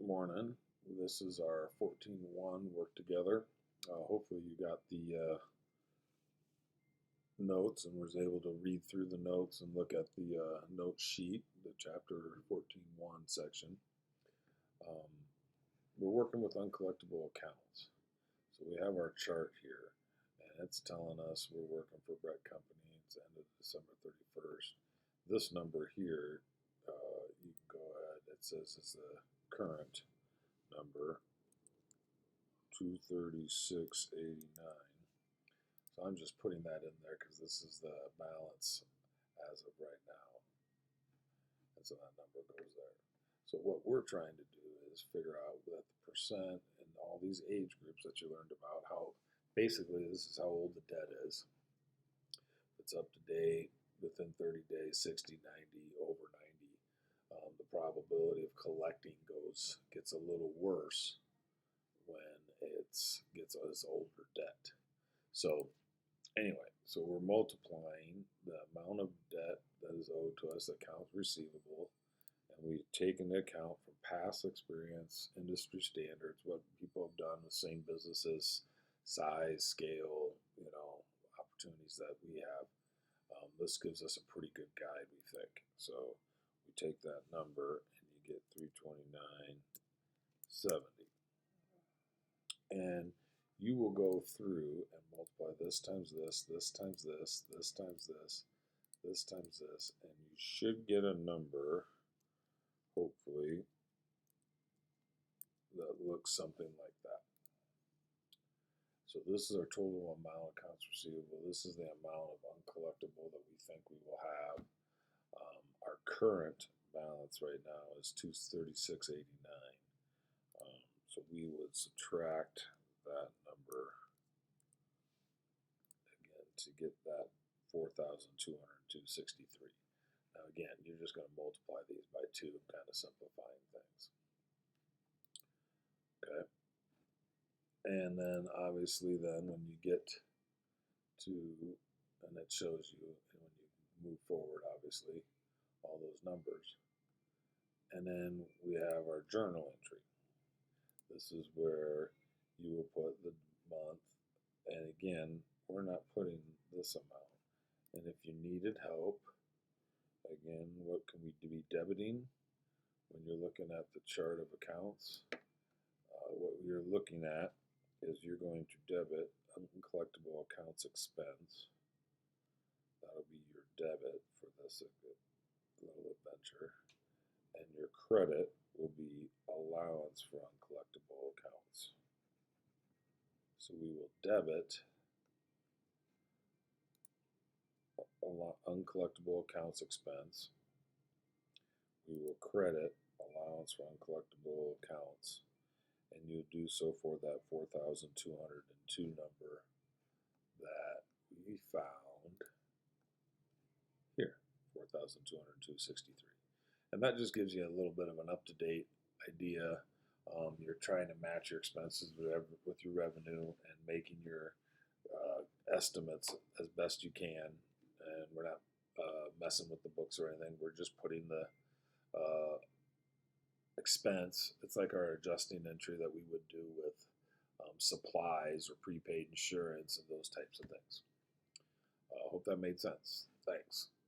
Morning. This is our 14-1 work together. Hopefully you got the notes and was able to read through the notes and look at the note sheet, the chapter 14-1 section. We're working with uncollectible accounts. So we have our chart here, and it's telling us we're working for Brett Company. It's the end of December 31st. This number here, you can go ahead, it says it's the current number, 236.89. So I'm just putting that in there because this is the balance as of right now. And so that number goes there. So what we're trying to do is figure out that the percent and all these age groups that you learned about, how basically this is how old the debt is. It's up to date, within 30 days, 60, 90, over 90. The probability of collecting gets a little worse when it gets us older debt. So anyway, so we're multiplying the amount of debt that is owed to us, accounts receivable, and we take into account from past experience, industry standards, what people have done with same businesses, size, scale, opportunities that we have. This gives us a pretty good guide, we think. So we take that number and you get 329.70. And you will go through and multiply this times this, this times this, this times this, this times this, and you should get a number, hopefully, that looks something like that. So this is our total amount of accounts receivable. This is the amount of uncollectible that we think we will have. Our current balance right now is 236.89. So we would subtract that number again to get that 4,202.63. Now again, you're just going to multiply these by 2, kind of simplifying things. Okay. And then obviously then when you get to, and it shows you when you move forward, obviously, all those numbers. And then we have our journal entry. This is where you will put the month, and again, we're not putting this amount. And if you needed help, again, what can we be debiting when you're looking at the chart of accounts? What you're looking at is you're going to debit uncollectible accounts expense. That'll be your debit for this little adventure. And your credit will be allowance for uncollectible accounts. So we will debit uncollectible accounts expense. We will credit allowance for uncollectible accounts. And you do so for that 4,202 number that we found here, 4,202.63. And that just gives you a little bit of an up-to-date idea. You're trying to match your expenses with your revenue and making your estimates as best you can. And we're not messing with the books or anything. We're just putting the expense. It's like our adjusting entry that we would do with supplies or prepaid insurance and those types of things. Hope that made sense. Thanks.